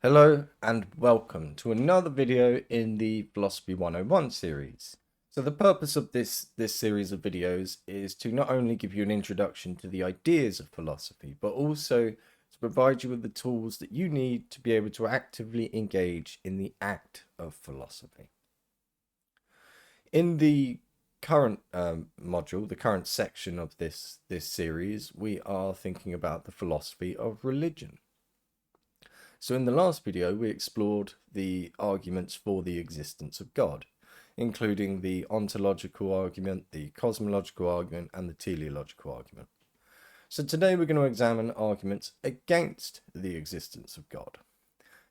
Hello and welcome to another video in the Philosophy 101 series. So the purpose of this series of videos is to not only give you an introduction to the ideas of philosophy, but also to provide you with the tools that you need to be able to actively engage in the act of philosophy. In the current module, the current section of this series, we are thinking about the philosophy of religion. So in the last video, we explored the arguments for the existence of God, including the ontological argument, the cosmological argument, and the teleological argument. So today we're going to examine arguments against the existence of God.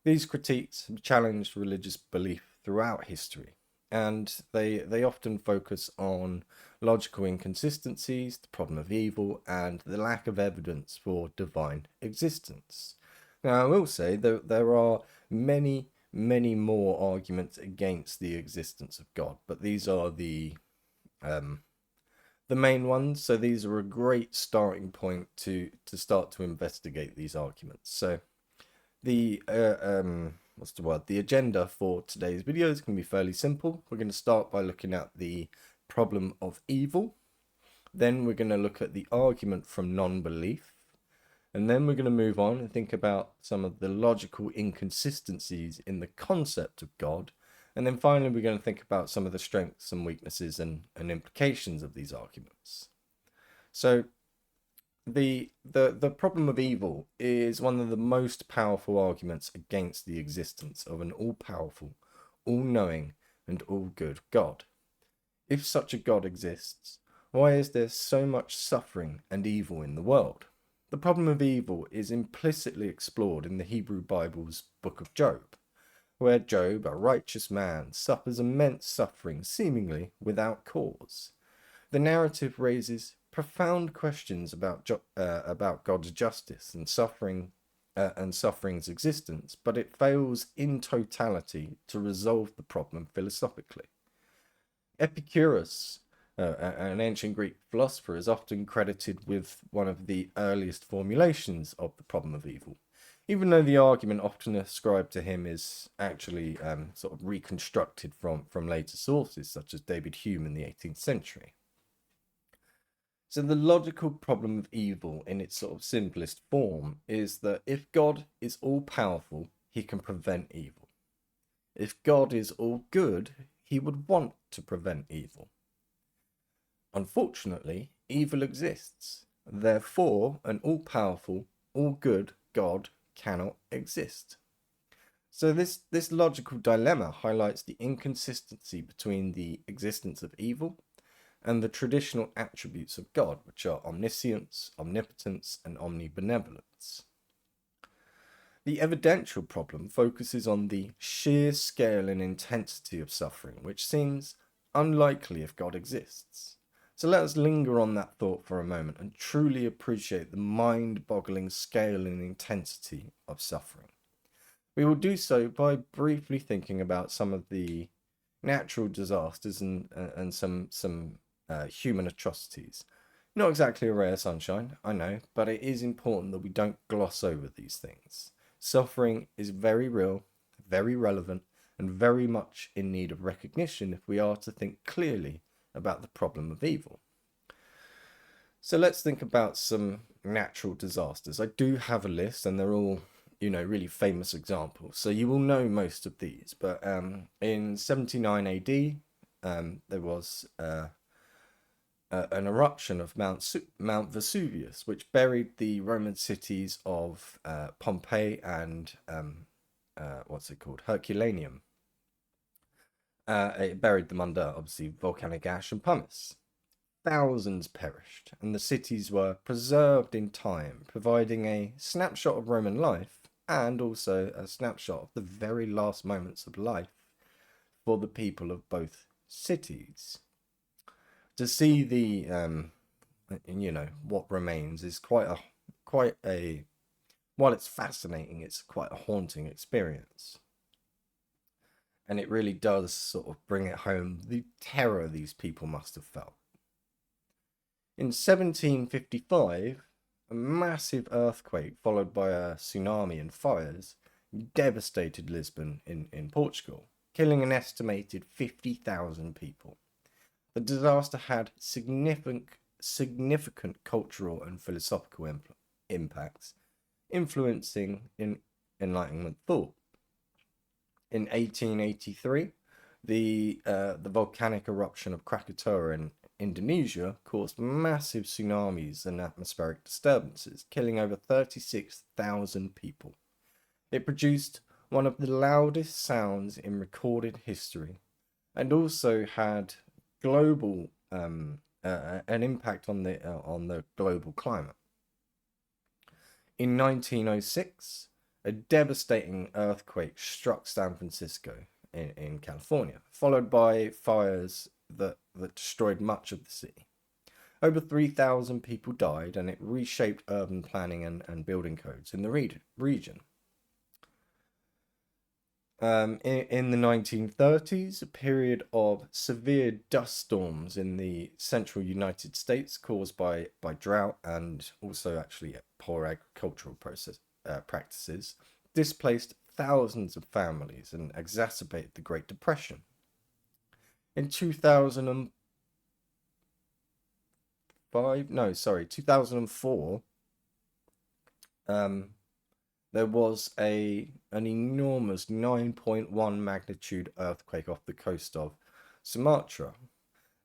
These critiques have challenged religious belief throughout history, and they often focus on logical inconsistencies, the problem of evil, and the lack of evidence for divine existence. Now, I will say that there are many more arguments against the existence of God, but these are the main ones. So these are a great starting point to start to investigate these arguments. So the what's the word? The agenda for today's video is going to be fairly simple. We're going to start by looking at the problem of evil. Then we're going to look at the argument from non-belief. And then we're going to move on and think about some of the logical inconsistencies in the concept of God. And then finally, we're going to think about some of the strengths and weaknesses and implications of these arguments. So the problem of evil is one of the most powerful arguments against the existence of an all-powerful, all-knowing, and all-good God. If such a God exists, why is there so much suffering and evil in the world? The problem of evil is implicitly explored in the Hebrew Bible's book of Job, where Job, a righteous man, suffers immense suffering seemingly without cause. The narrative raises profound questions about God's justice and suffering's existence, but it fails in totality to resolve the problem philosophically. Epicurus, an ancient Greek philosopher, is often credited with one of the earliest formulations of the problem of evil, even though the argument often ascribed to him is actually sort of reconstructed from later sources, such as David Hume in the 18th century. So the logical problem of evil in its sort of simplest form is that if God is all-powerful, he can prevent evil. If God is all good, he would want to prevent evil. Unfortunately, evil exists. Therefore, an all-powerful, all-good God cannot exist. So this logical dilemma highlights the inconsistency between the existence of evil and the traditional attributes of God, which are omniscience, omnipotence, and omnibenevolence. The evidential problem focuses on the sheer scale and intensity of suffering, which seems unlikely if God exists. So let us linger on that thought for a moment and truly appreciate the mind-boggling scale and intensity of suffering. We will do so by briefly thinking about some of the natural disasters and some human atrocities. Not exactly a ray of sunshine, I know, but it is important that we don't gloss over these things. Suffering is very real, very relevant, and very much in need of recognition if we are to think clearly about the problem of evil. So let's think about some natural disasters. I do have a list, and they're all, really famous examples. So you will know most of these. But in 79 AD, there was an eruption of Mount Vesuvius, which buried the Roman cities of Pompeii and Herculaneum. It buried them under, obviously, volcanic ash and pumice. Thousands perished, and the cities were preserved in time, providing a snapshot of Roman life and also a snapshot of the very last moments of life for the people of both cities. To see the, what remains is quite a, while it's fascinating, it's quite a haunting experience. And it really does sort of bring it home, the terror these people must have felt. In 1755, a massive earthquake followed by a tsunami and fires devastated Lisbon in Portugal, killing an estimated 50,000 people. The disaster had significant cultural and philosophical impacts, influencing Enlightenment thought. In 1883, the volcanic eruption of Krakatoa in Indonesia caused massive tsunamis and atmospheric disturbances, killing over 36,000 people. It produced one of the loudest sounds in recorded history, and also had global an impact on the global climate. In 1906, a devastating earthquake struck San Francisco in California, followed by fires that destroyed much of the city. Over 3,000 people died, and it reshaped urban planning and building codes in the region. In the 1930s, a period of severe dust storms in the central United States caused by drought and also actually poor agricultural practices displaced thousands of families and exacerbated the Great Depression. In 2004, there was an enormous 9.1 magnitude earthquake off the coast of Sumatra.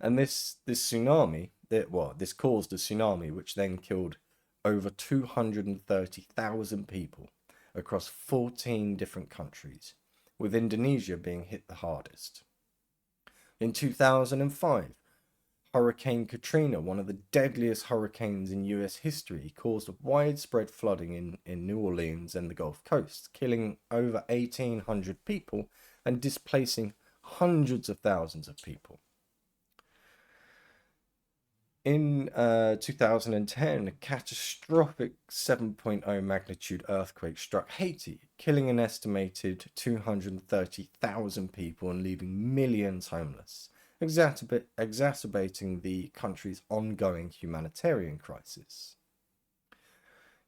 And this tsunami, this caused a tsunami which then killed over 230,000 people across 14 different countries, with Indonesia being hit the hardest. In 2005, Hurricane Katrina, one of the deadliest hurricanes in US history, caused widespread flooding in New Orleans and the Gulf Coast, killing over 1,800 people and displacing hundreds of thousands of people. In 2010, a catastrophic 7.0 magnitude earthquake struck Haiti, killing an estimated 230,000 people and leaving millions homeless, exacerbating the country's ongoing humanitarian crisis.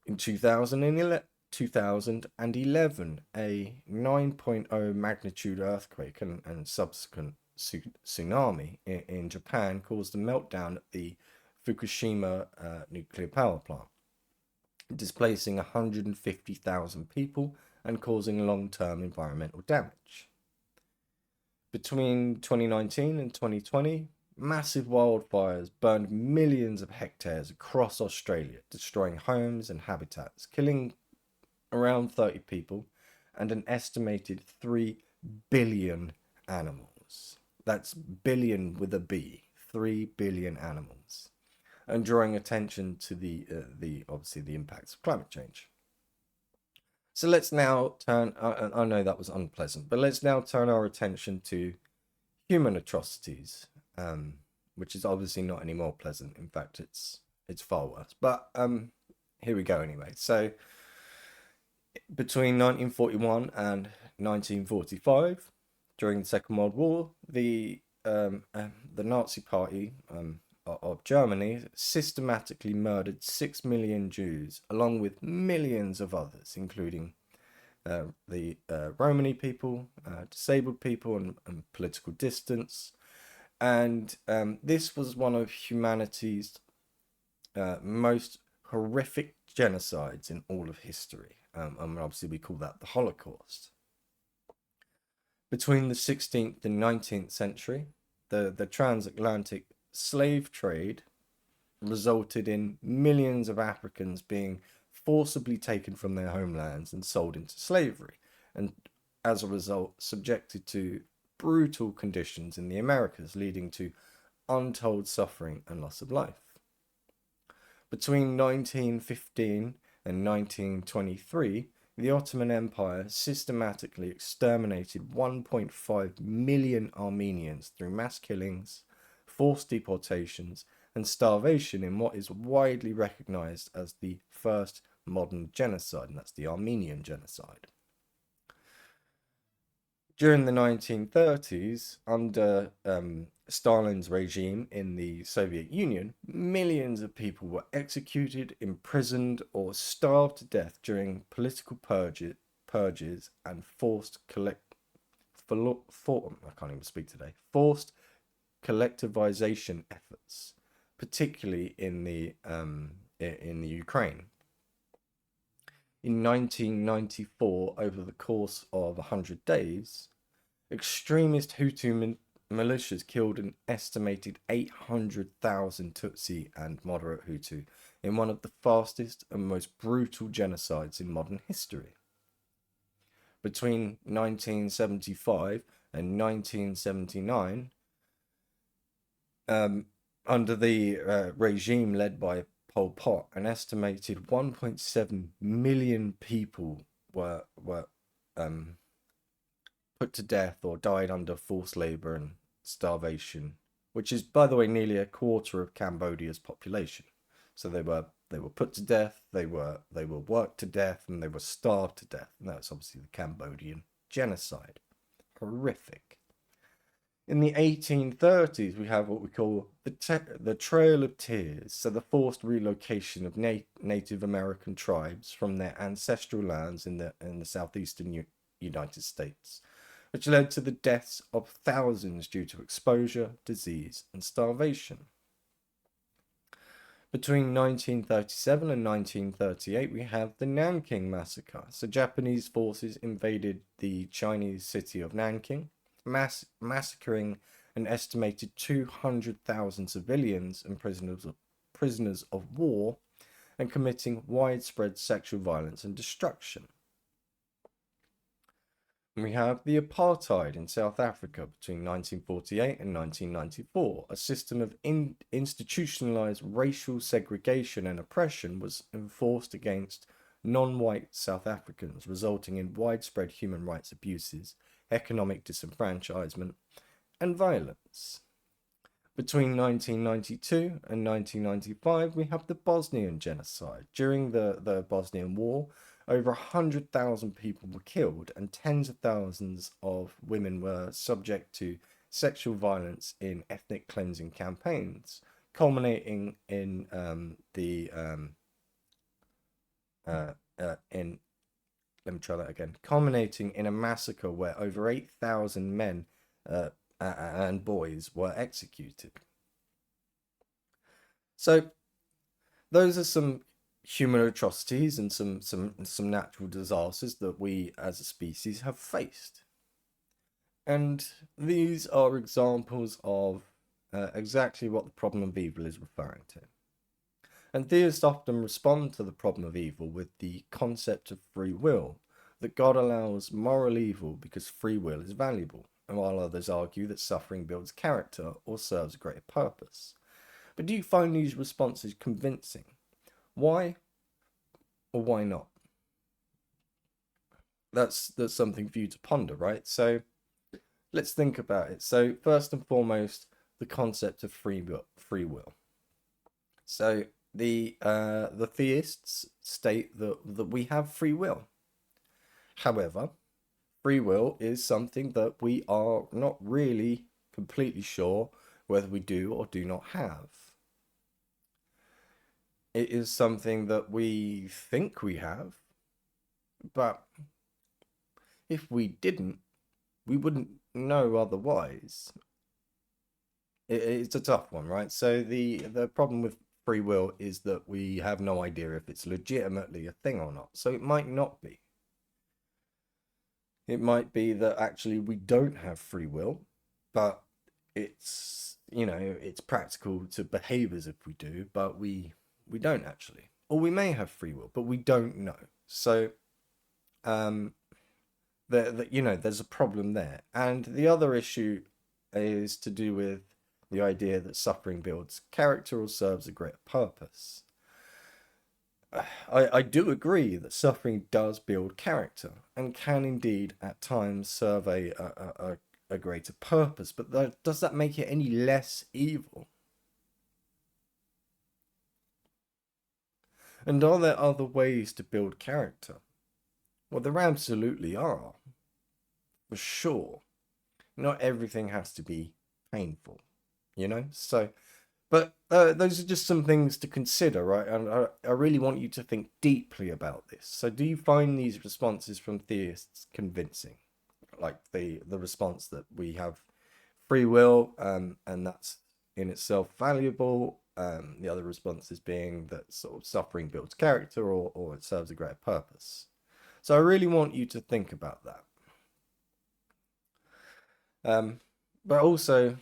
In 2011, a 9.0 magnitude earthquake and subsequent tsunami in Japan caused a meltdown at the Fukushima nuclear power plant, displacing 150,000 people and causing long-term environmental damage. Between 2019 and 2020, massive wildfires burned millions of hectares across Australia, destroying homes and habitats, killing around 30 people and an estimated 3 billion animals. That's billion with a B, 3 billion animals, and drawing attention to the obviously the impacts of climate change. So let's now turn, I know that was unpleasant, but let's now turn our attention to human atrocities, which is obviously not any more pleasant. In fact, it's far worse. But here we go anyway. So between 1941 and 1945, during the Second World War, the Nazi Party of Germany systematically murdered 6 million Jews, along with millions of others, including the Romani people, disabled people, and political dissidents. And this was one of humanity's most horrific genocides in all of history. And obviously we call that the Holocaust. Between the 16th and 19th century, the transatlantic slave trade resulted in millions of Africans being forcibly taken from their homelands and sold into slavery, and as a result subjected to brutal conditions in the Americas, leading to untold suffering and loss of life. Between 1915 and 1923, the Ottoman Empire systematically exterminated 1.5 million Armenians through mass killings, forced deportations, and starvation in what is widely recognized as the first modern genocide, and that's the Armenian genocide. During the 1930s, under Stalin's regime in the Soviet Union, millions of people were executed, imprisoned, or starved to death during political purges and forced I can't even speak today. Forced collectivization efforts, particularly in the Ukraine. In 1994, over the course of 100 days, extremist Hutu militias killed an estimated 800,000 Tutsi and moderate Hutu in one of the fastest and most brutal genocides in modern history. Between 1975 and 1979, under the regime led by Pol Pot, an estimated 1.7 million people were put to death or died under forced labor and starvation, which is, by the way, nearly a quarter of Cambodia's population. So they were put to death, they were worked to death, and they were starved to death. And that's obviously the Cambodian genocide. Horrific. In the 1830s, we have what we call the Trail of Tears, so the forced relocation of Native American tribes from their ancestral lands in the southeastern United States, which led to the deaths of thousands due to exposure, disease, and starvation. Between 1937 and 1938, we have the Nanking Massacre. So Japanese forces invaded the Chinese city of Nanking, massacring an estimated 200,000 civilians and prisoners of war, and committing widespread sexual violence and destruction. And we have the apartheid in South Africa between 1948 and 1994. A system of institutionalized racial segregation and oppression was enforced against non-white South Africans, resulting in widespread human rights abuses, economic disenfranchisement, and violence. Between 1992 and 1995, we have the Bosnian genocide. During the Bosnian War, over 100,000 people were killed and tens of thousands of women were subject to sexual violence in ethnic cleansing campaigns, culminating in culminating in a massacre where over 8,000 men and boys were executed. So those are some human atrocities and some natural disasters that we as a species have faced. And these are examples of exactly what the problem of evil is referring to. And theists often respond to the problem of evil with the concept of free will, that God allows moral evil because free will is valuable, and while others argue that suffering builds character or serves a greater purpose. But do you find these responses convincing? Why or why not? That's something for you to ponder, right? So let's think about it. So first and foremost, the concept of free will. So the theists state that we have free will. However, free will is something that we are not really completely sure whether we do or do not have. It is something that we think we have, but if we didn't, we wouldn't know otherwise. It's a tough one, right? So the problem with free will is that we have no idea if it's legitimately a thing or not. So it might not be. It might be that actually we don't have free will, but it's, it's practical to behave as if we do, but we don't actually. Or we may have free will, but we don't know. So, there's a problem there. And the other issue is to do with the idea that suffering builds character or serves a greater purpose. I do agree that suffering does build character and can indeed at times serve a greater purpose, but does that make it any less evil? And are there other ways to build character? Well, there absolutely are. For sure. Not everything has to be painful, So But those are just some things to consider, right? And I really want you to think deeply about this. So do you find these responses from theists convincing? Like the response that we have free will, and that's in itself valuable. The other responses being that sort of suffering builds character, or it serves a greater purpose. So I really want you to think about that. But also,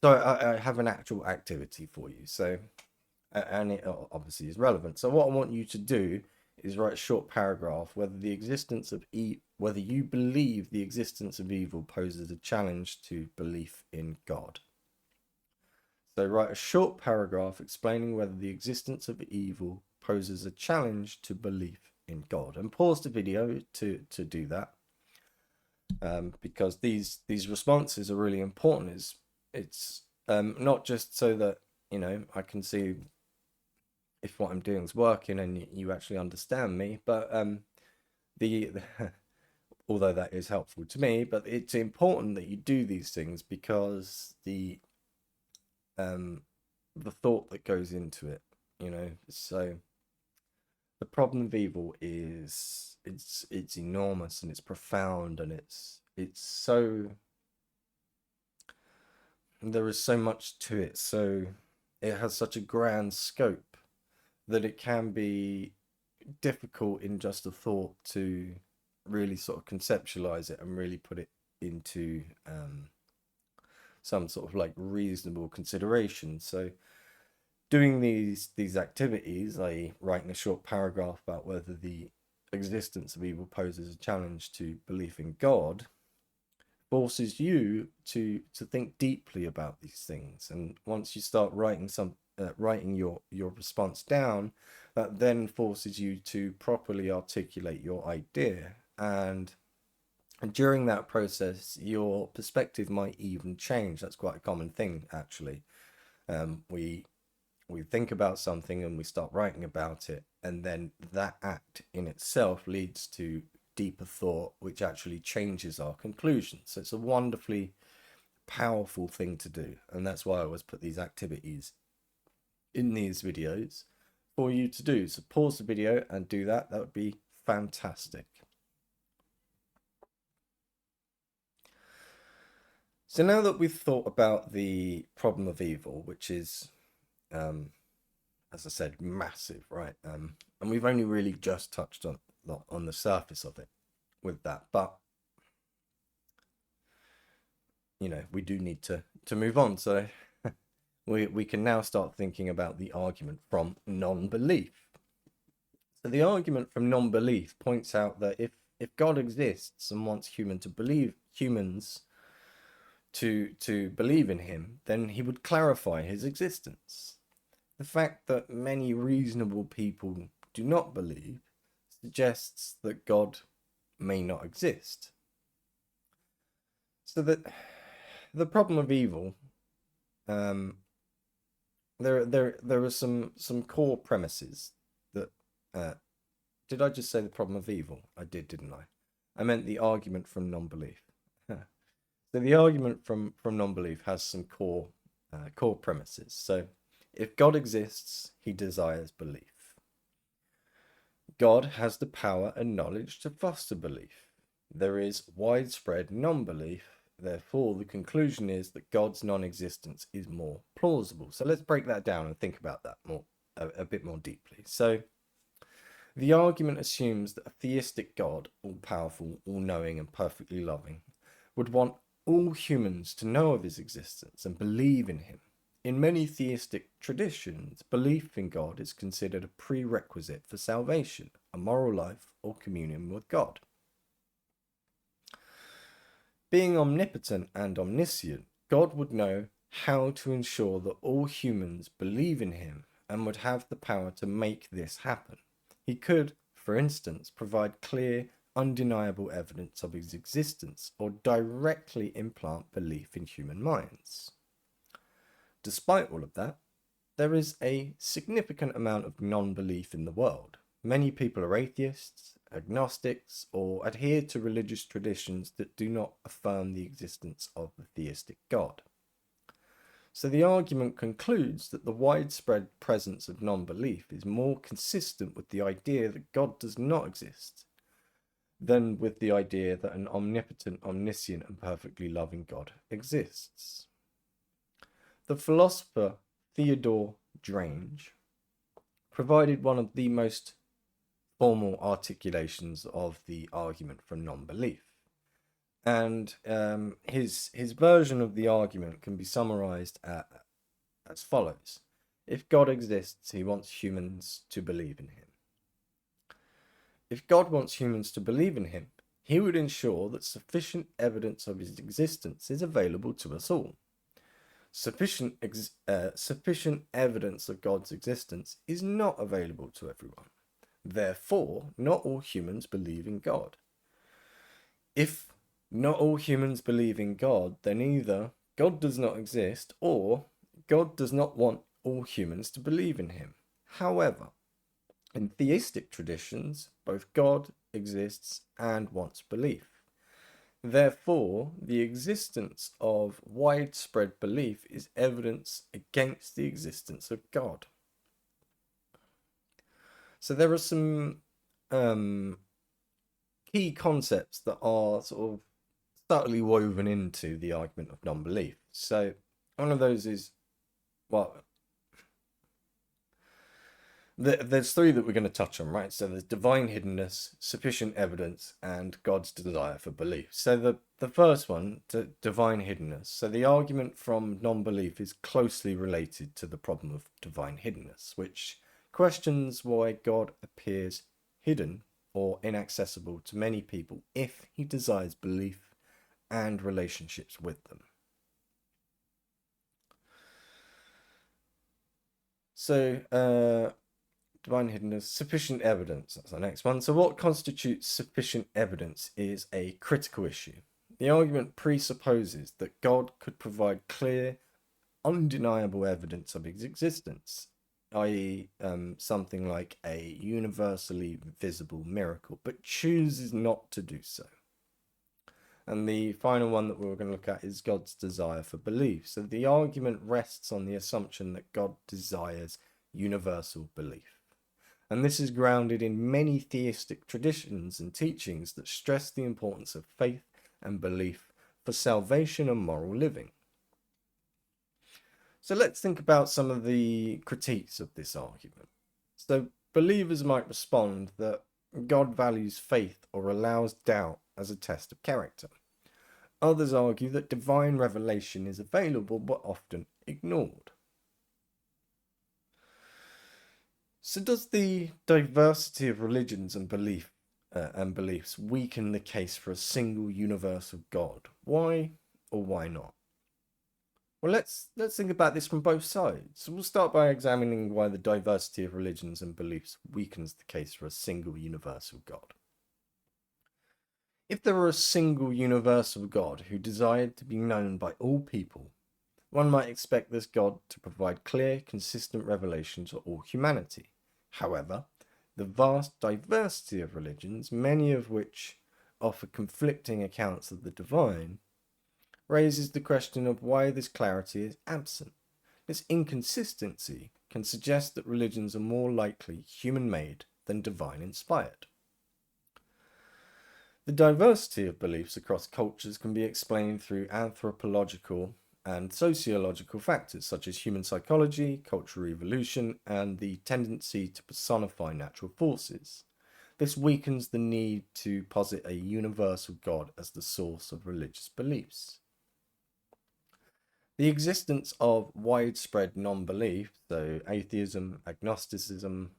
so I have an actual activity for you. So, and it obviously is relevant. So what I want you to do is write a short paragraph whether the existence of whether you believe the existence of evil poses a challenge to belief in God. So write a short paragraph explaining whether the existence of evil poses a challenge to belief in God, and pause the video to do that, because these responses are really important. It's not just so that I can see if what I'm doing is working and you actually understand me, but the although that is helpful to me, but it's important that you do these things because the thought that goes into it, so the problem of evil is it's enormous and it's profound, and it's so, there is so much to it, so it has such a grand scope that it can be difficult in just a thought to really sort of conceptualize it and really put it into some sort of like reasonable consideration. So doing these activities, like writing a short paragraph about whether the existence of evil poses a challenge to belief in God, forces you to think deeply about these things. And once you start writing writing your response down, that then forces you to properly articulate your idea, and during that process your perspective might even change. That's quite a common thing, actually. We think about something and we start writing about it, and then that act in itself leads to deeper thought, which actually changes our conclusions. So it's a wonderfully powerful thing to do, and that's why I always put these activities in these videos for you to do. So pause the video and do that. That would be fantastic. So now that we've thought about the problem of evil, which is as I said, massive, right? And we've only really just touched on the surface of it with that, but we do need to move on. So we can now start thinking about the argument from non-belief. So the argument from non-belief points out that if God exists and wants humans to believe in him, then he would clarify his existence. The fact that many reasonable people do not believe suggests that God may not exist. So that the problem of evil, there are some core premises that did I just say the problem of evil? I did, didn't I? I meant the argument from non-belief. So the argument from non-belief has some core premises. So if God exists, he desires belief. God has the power and knowledge to foster belief. There is widespread non-belief. Therefore, the conclusion is that God's non-existence is more plausible. So let's break that down and think about that a bit more deeply. So the argument assumes that a theistic God, all-powerful, all-knowing, and perfectly loving, would want all humans to know of his existence and believe in him. In many theistic traditions, belief in God is considered a prerequisite for salvation, a moral life, or communion with God. Being omnipotent and omniscient, God would know how to ensure that all humans believe in him and would have the power to make this happen. He could, for instance, provide clear, undeniable evidence of his existence or directly implant belief in human minds. Despite all of that, there is a significant amount of non-belief in the world. Many people are atheists, agnostics, or adhere to religious traditions that do not affirm the existence of the theistic God. So the argument concludes that the widespread presence of non-belief is more consistent with the idea that God does not exist than with the idea that an omnipotent, omniscient, and perfectly loving God exists. The philosopher Theodore Drange provided one of the most formal articulations of the argument for non-belief. And his version of the argument can be summarized as follows. If God exists, he wants humans to believe in him. If God wants humans to believe in him, he would ensure that sufficient evidence of his existence is available to us all. Sufficient evidence of God's existence is not available to everyone. Therefore, not all humans believe in God. If not all humans believe in God, then either God does not exist or God does not want all humans to believe in him. However, in theistic traditions, both God exists and wants belief. Therefore, the existence of widespread belief is evidence against the existence of God. So there are some key concepts that are sort of subtly woven into the argument of non-belief. So one of those is, well, there's three that we're going to touch on, right? So there's divine hiddenness, sufficient evidence, and God's desire for belief. So the first one, divine hiddenness. So the argument from non-belief is closely related to the problem of divine hiddenness, which questions why God appears hidden or inaccessible to many people if he desires belief and relationships with them. So, divine hiddenness, sufficient evidence, that's the next one. So what constitutes sufficient evidence is a critical issue. The argument presupposes that God could provide clear, undeniable evidence of his existence, i.e. Something like a universally visible miracle, but chooses not to do so. And the final one that we're going to look at is God's desire for belief. So the argument rests on the assumption that God desires universal belief. And this is grounded in many theistic traditions and teachings that stress the importance of faith and belief for salvation and moral living. So let's think about some of the critiques of this argument. So believers might respond that God values faith or allows doubt as a test of character. Others argue that divine revelation is available but often ignored. So does the diversity of religions and beliefs weaken the case for a single universal God? Why or why not? Well, let's think about this from both sides. So we'll start by examining why the diversity of religions and beliefs weakens the case for a single universal God. If there were a single universal God who desired to be known by all people, one might expect this God to provide clear, consistent revelation to all humanity. However, the vast diversity of religions, many of which offer conflicting accounts of the divine, raises the question of why this clarity is absent. This inconsistency can suggest that religions are more likely human-made than divine-inspired. The diversity of beliefs across cultures can be explained through anthropological and sociological factors such as human psychology, cultural evolution, and the tendency to personify natural forces. This weakens the need to posit a universal God as the source of religious beliefs. The existence of widespread non-belief, so atheism, agnosticism,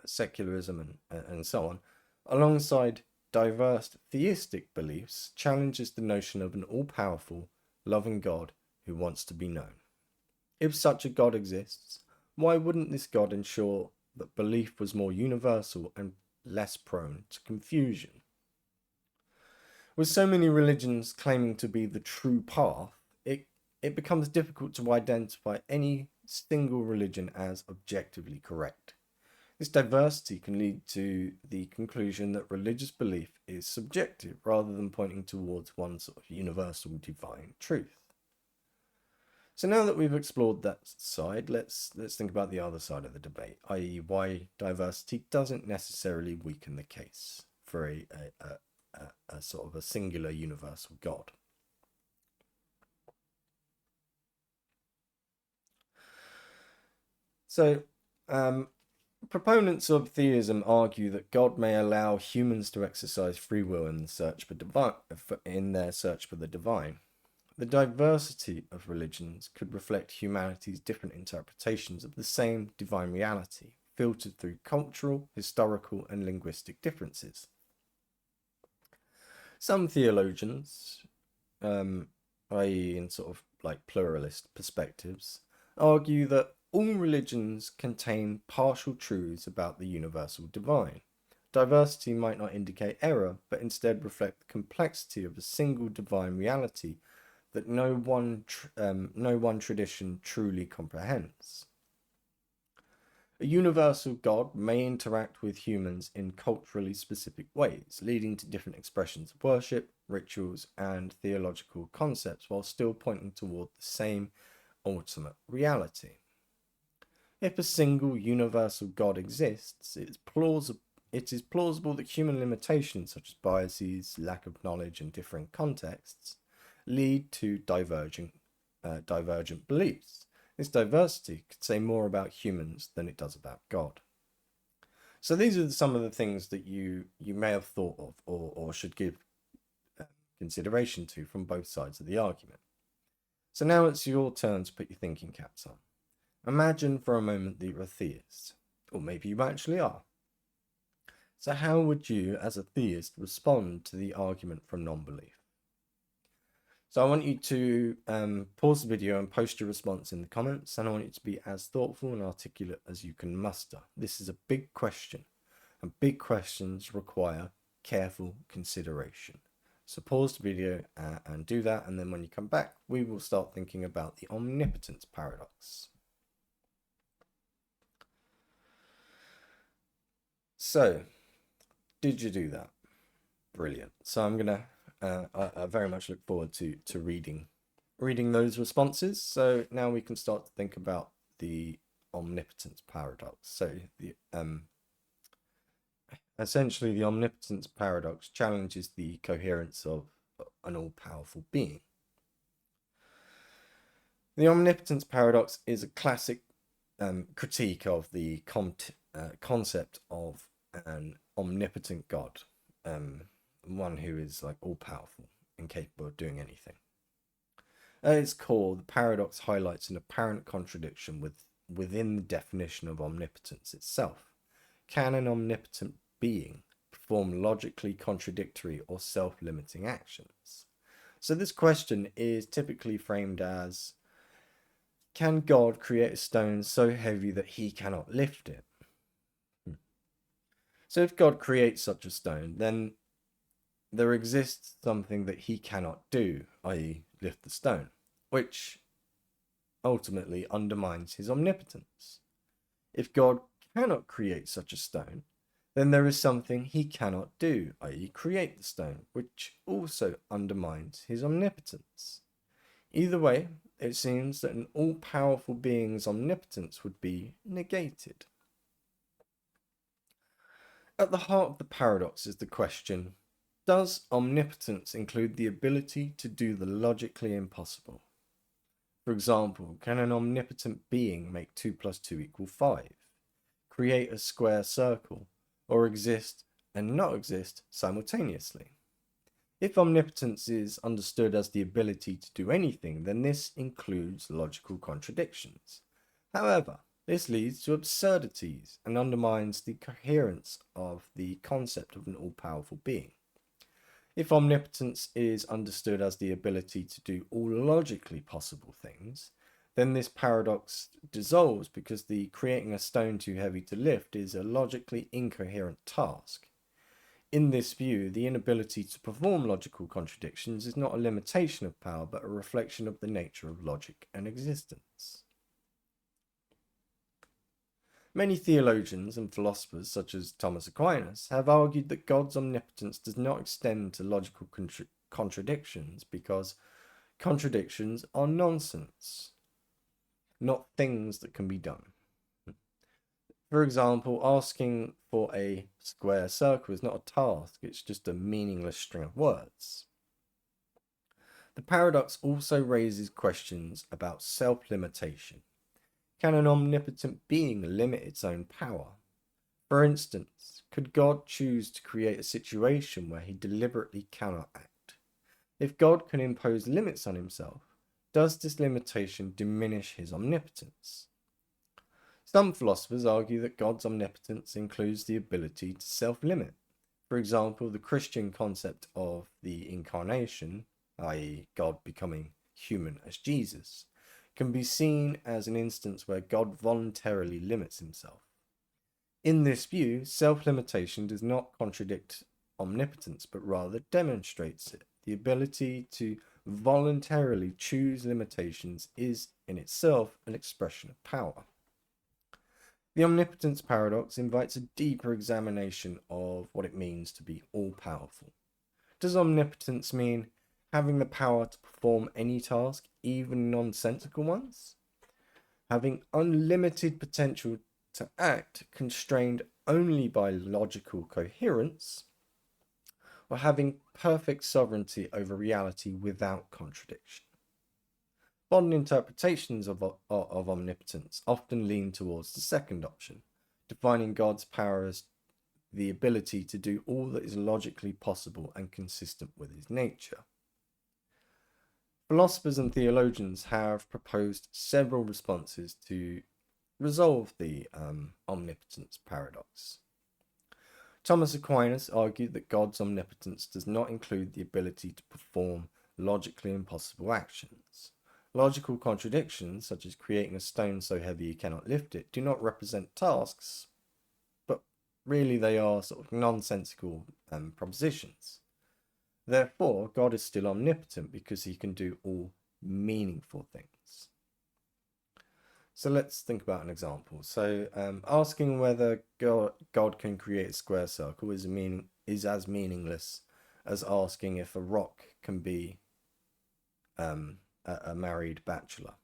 secularism, and so on, alongside diverse theistic beliefs, challenges the notion of an all-powerful, loving God who wants to be known. If such a God exists, why wouldn't this God ensure that belief was more universal and less prone to confusion? With so many religions claiming to be the true path, it becomes difficult to identify any single religion as objectively correct. This diversity can lead to the conclusion that religious belief is subjective rather than pointing towards one sort of universal divine truth. So now that we've explored that side, let's think about the other side of the debate, i.e. why diversity doesn't necessarily weaken the case for a sort of a singular universal God. So, proponents of theism argue that God may allow humans to exercise free will in their search for the divine. The diversity of religions could reflect humanity's different interpretations of the same divine reality, filtered through cultural, historical, and linguistic differences. Some theologians, i.e. in sort of like pluralist perspectives, argue that all religions contain partial truths about the universal divine. Diversity might not indicate error, but instead reflect the complexity of a single divine reality that no one tradition truly comprehends. A universal God may interact with humans in culturally specific ways, leading to different expressions of worship, rituals, and theological concepts, while still pointing toward the same ultimate reality. If a single universal God exists, it is plausible that human limitations such as biases, lack of knowledge, and differing contexts lead to divergent beliefs. This diversity could say more about humans than it does about God. So these are some of the things that you may have thought of or should give consideration to from both sides of the argument. So now it's your turn to put your thinking caps on. Imagine for a moment that you're a theist, or maybe you actually are. So how would you, as a theist, respond to the argument from non-belief? So I want you to pause the video and post your response in the comments, and I want you to be as thoughtful and articulate as you can muster. This is a big question, and big questions require careful consideration. So pause the video and do that, and then when you come back, we will start thinking about the omnipotence paradox. So, did you do that? Brilliant. So I'm gonna I very much look forward to reading those responses. So now we can start to think about the omnipotence paradox. So the essentially the omnipotence paradox challenges the coherence of an all-powerful being. The omnipotence paradox is a classic critique of the concept of an omnipotent God. One who is like all-powerful, incapable of doing anything. At its core, the paradox highlights an apparent contradiction within the definition of omnipotence itself. Can an omnipotent being perform logically contradictory or self-limiting actions? So this question is typically framed as, can God create a stone so heavy that he cannot lift it? So if God creates such a stone, then there exists something that he cannot do, i.e. lift the stone, which ultimately undermines his omnipotence. If God cannot create such a stone, then there is something he cannot do, i.e. create the stone, which also undermines his omnipotence. Either way, it seems that an all-powerful being's omnipotence would be negated. At the heart of the paradox is the question, does omnipotence include the ability to do the logically impossible? For example, can an omnipotent being make 2 + 2 = 5, create a square circle, or exist and not exist simultaneously? If omnipotence is understood as the ability to do anything, then this includes logical contradictions. However, this leads to absurdities and undermines the coherence of the concept of an all-powerful being. If omnipotence is understood as the ability to do all logically possible things, then this paradox dissolves because the creating a stone too heavy to lift is a logically incoherent task. In this view, the inability to perform logical contradictions is not a limitation of power, but a reflection of the nature of logic and existence. Many theologians and philosophers, such as Thomas Aquinas, have argued that God's omnipotence does not extend to logical contradictions because contradictions are nonsense. not things that can be done. For example, asking for a square circle is not a task, it's just a meaningless string of words. The paradox also raises questions about self-limitation. Can an omnipotent being limit its own power? For instance, could God choose to create a situation where he deliberately cannot act? If God can impose limits on himself, does this limitation diminish his omnipotence? Some philosophers argue that God's omnipotence includes the ability to self-limit. For example, the Christian concept of the incarnation, i.e., God becoming human as Jesus, can be seen as an instance where God voluntarily limits himself. In this view, self-limitation does not contradict omnipotence, but rather demonstrates it. The ability to voluntarily choose limitations is in itself an expression of power. The omnipotence paradox invites a deeper examination of what it means to be all-powerful. Does omnipotence mean having the power to perform any task, even nonsensical ones? Having unlimited potential to act, constrained only by logical coherence? Or having perfect sovereignty over reality without contradiction? Modern interpretations of omnipotence often lean towards the second option, defining God's power as the ability to do all that is logically possible and consistent with his nature. Philosophers and theologians have proposed several responses to resolve the omnipotence paradox. Thomas Aquinas argued that God's omnipotence does not include the ability to perform logically impossible actions. Logical contradictions, such as creating a stone so heavy you cannot lift it, do not represent tasks, but really they are sort of nonsensical propositions. Therefore, God is still omnipotent because he can do all meaningful things. So let's think about an example. So asking whether God can create a square circle is as meaningless as asking if a rock can be a married bachelor.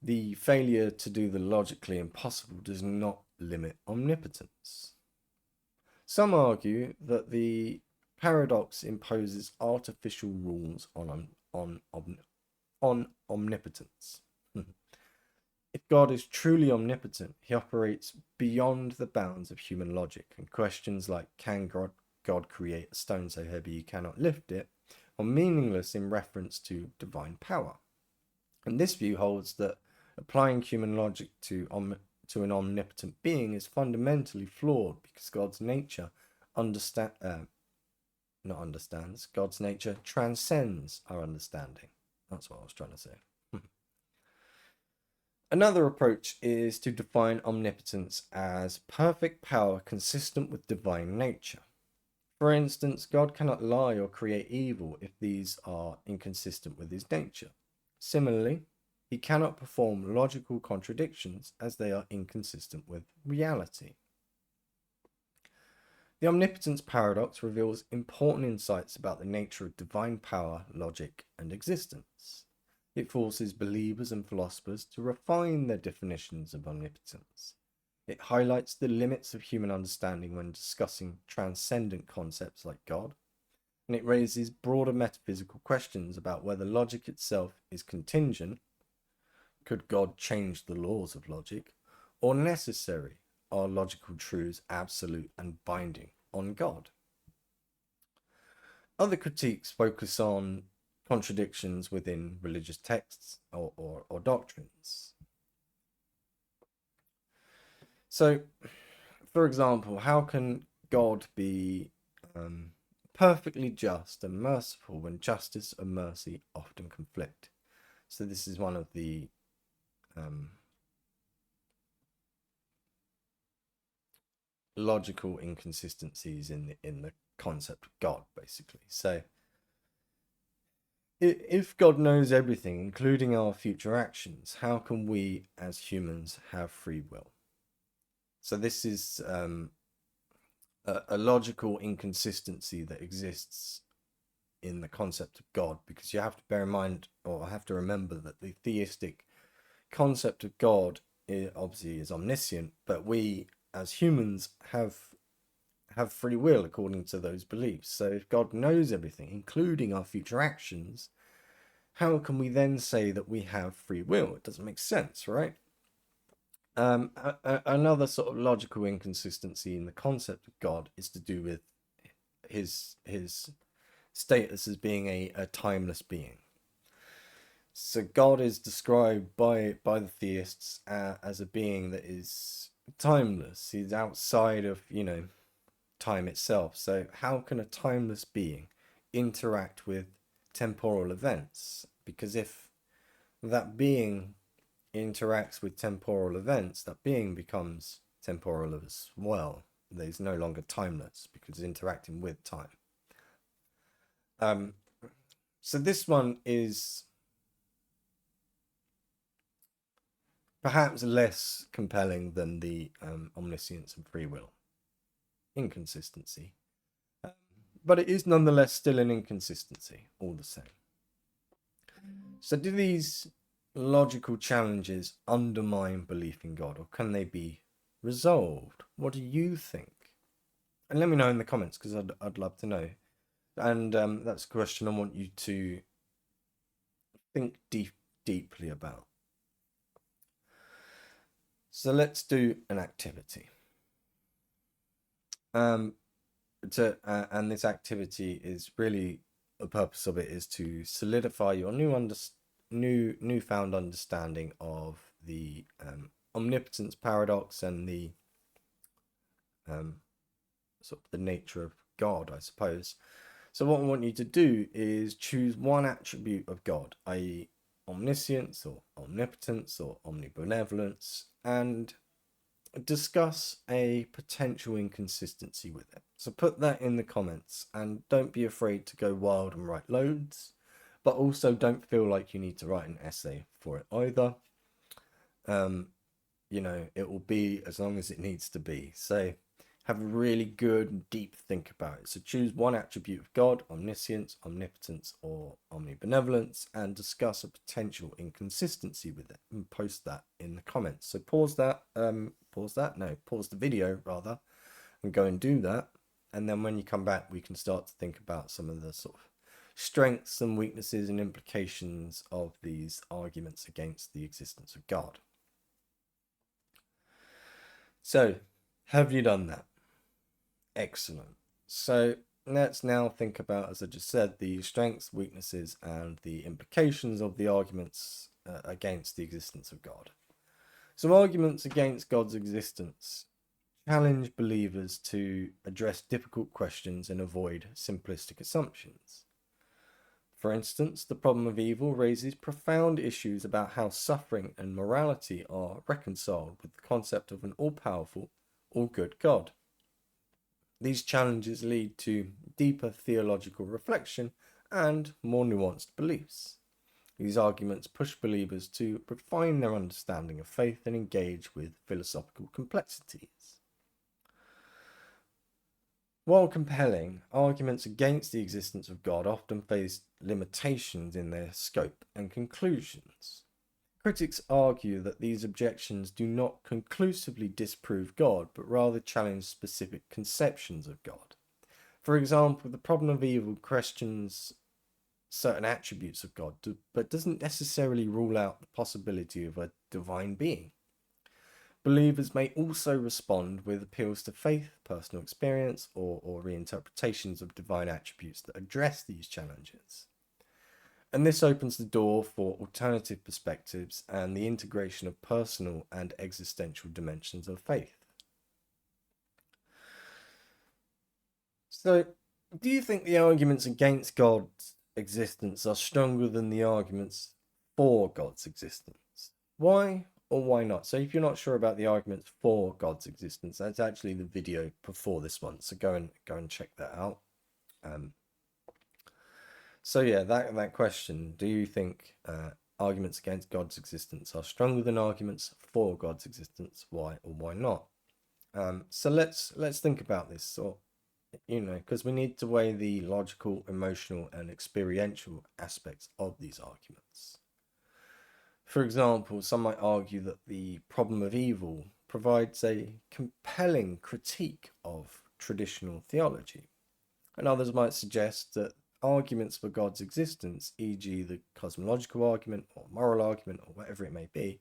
The failure to do the logically impossible does not limit omnipotence. Some argue that the paradox imposes artificial rules on omnipotence. If God is truly omnipotent, he operates beyond the bounds of human logic, and questions like, can God create a stone so heavy you cannot lift it, are meaningless in reference to divine power. And this view holds that applying human logic to an omnipotent being is fundamentally flawed because God's nature God's nature transcends our understanding. That's what I was trying to say. Another approach is to define omnipotence as perfect power consistent with divine nature. For instance, God cannot lie or create evil if these are inconsistent with his nature. Similarly, he cannot perform logical contradictions as they are inconsistent with reality. The omnipotence paradox reveals important insights about the nature of divine power, logic, and existence. It forces believers and philosophers to refine their definitions of omnipotence. It highlights the limits of human understanding when discussing transcendent concepts like God, and it raises broader metaphysical questions about whether logic itself is contingent, could God change the laws of logic, or necessary, are logical truths absolute and binding on God? Other critiques focus on contradictions within religious texts or doctrines. So, for example, how can God be perfectly just and merciful when justice and mercy often conflict? So this is one of the logical inconsistencies in the concept of God, basically. So if God knows everything, including our future actions, how can we as humans have free will? So this is a logical inconsistency that exists in the concept of God, because you have to bear in mind, or have to remember, that the theistic concept of God obviously is omniscient, but we as humans have free will according to those beliefs. So if God knows everything, including our future actions, how can we then say that we have free will? It doesn't make sense, right? Another sort of logical inconsistency in the concept of God is to do with his status as being a timeless being. So God is described by the theists as a being that is timeless. He's outside of, time itself. So how can a timeless being interact with temporal events? Because if that being interacts with temporal events, that being becomes temporal as well. He's no longer timeless because it's interacting with time. So this one is perhaps less compelling than the omniscience and free will inconsistency, but it is nonetheless still an inconsistency all the same. So do these logical challenges undermine belief in God, or can they be resolved? What do you think? And let me know in the comments, because I'd love to know. And that's a question I want you to think deeply about. So let's do an activity. And this activity is really, the purpose of it is to solidify your newfound understanding of the omnipotence paradox and the sort of the nature of God, I suppose. So what I want you to do is choose one attribute of God, i.e. omniscience or omnipotence or omnibenevolence, and discuss a potential inconsistency with it. So put that in the comments, and don't be afraid to go wild and write loads, but also don't feel like you need to write an essay for it either. It will be as long as it needs to be. So have a really good and deep think about it. So choose one attribute of God, omniscience, omnipotence, or omnibenevolence, and discuss a potential inconsistency with it, and post that in the comments. So pause the video rather, and go and do that. And then when you come back, we can start to think about some of the sort of strengths and weaknesses and implications of these arguments against the existence of God. So, have you done that? Excellent. So let's now think about, as I just said, the strengths, weaknesses, and the implications of the arguments against the existence of God. So arguments against God's existence challenge believers to address difficult questions and avoid simplistic assumptions. For instance, the problem of evil raises profound issues about how suffering and morality are reconciled with the concept of an all-powerful, all-good God. These challenges lead to deeper theological reflection and more nuanced beliefs. These arguments push believers to refine their understanding of faith and engage with philosophical complexities. While compelling, arguments against the existence of God often face limitations in their scope and conclusions. Critics argue that these objections do not conclusively disprove God, but rather challenge specific conceptions of God. For example, the problem of evil questions certain attributes of God, but doesn't necessarily rule out the possibility of a divine being. Believers may also respond with appeals to faith, personal experience, or reinterpretations of divine attributes that address these challenges. And this opens the door for alternative perspectives and the integration of personal and existential dimensions of faith. So, do you think the arguments against God's existence are stronger than the arguments for God's existence? Why or why not? So if you're not sure about the arguments for God's existence, that's actually the video before this one. So go and check that out. So yeah, that question, do you think arguments against God's existence are stronger than arguments for God's existence? Why or why not? So let's think about this. So, because we need to weigh the logical, emotional, and experiential aspects of these arguments. For example, some might argue that the problem of evil provides a compelling critique of traditional theology, and others might suggest that arguments for God's existence, e.g., the cosmological argument or moral argument or whatever it may be,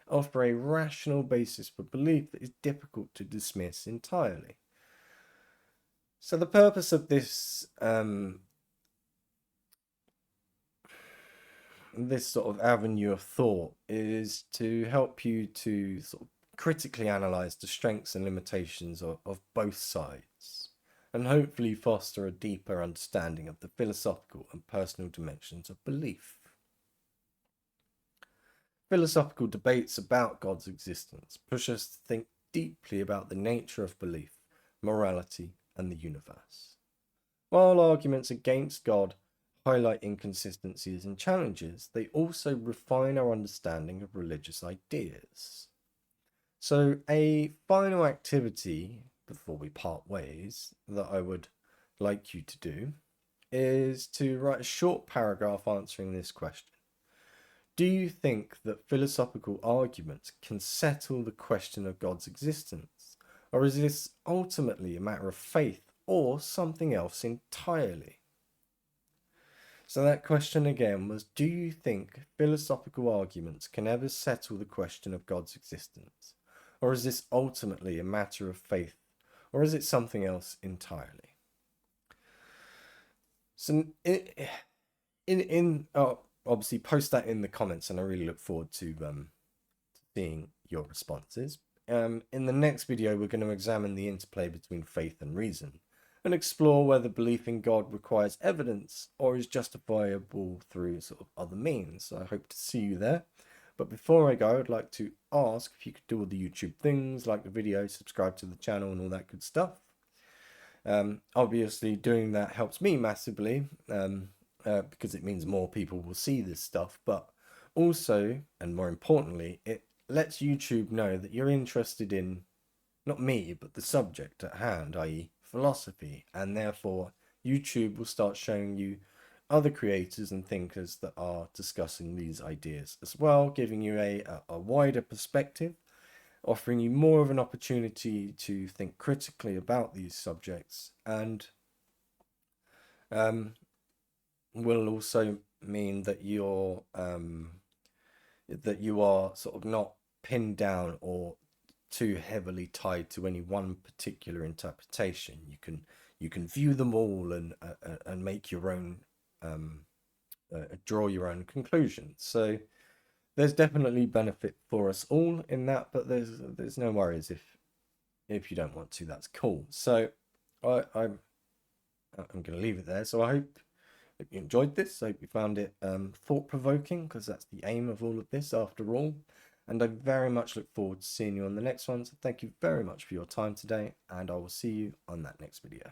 offer a rational basis for belief that is difficult to dismiss entirely. So the purpose of this this sort of avenue of thought is to help you to sort of critically analyze the strengths and limitations of both sides, and hopefully foster a deeper understanding of the philosophical and personal dimensions of belief. Philosophical debates about God's existence push us to think deeply about the nature of belief, morality, and the universe, while arguments against God highlight inconsistencies and challenges. They also refine our understanding of religious ideas. So a final activity before we part ways that I would like you to do is to write a short paragraph answering this question. Do you think that philosophical arguments can settle the question of God's existence? Or is this ultimately a matter of faith or something else entirely? So that question again was, do you think philosophical arguments can ever settle the question of God's existence? Or is this ultimately a matter of faith? Or is it something else entirely? So obviously post that in the comments, and I really look forward to seeing your responses. In the next video, we're going to examine the interplay between faith and reason, and explore whether belief in God requires evidence or is justifiable through sort of other means. So I hope to see you there. But before I go, I'd like to ask if you could do all the YouTube things, like the video, subscribe to the channel, and all that good stuff. Obviously, doing that helps me massively, because it means more people will see this stuff. But also, and more importantly, it lets YouTube know that you're interested in not me, but the subject at hand, i.e. philosophy, and therefore YouTube will start showing you other creators and thinkers that are discussing these ideas as well, giving you a wider perspective, offering you more of an opportunity to think critically about these subjects, and will also mean that you are sort of not pinned down or too heavily tied to any one particular interpretation. You can view them all and make your own draw your own conclusions. So there's definitely benefit for us all in that, but there's no worries if you don't want to. That's cool. So I'm going to leave it there. So I hope you enjoyed this. I hope you found it thought-provoking, because that's the aim of all of this after all. And I very much look forward to seeing you on the next one. So thank you very much for your time today, and I will see you on that next video.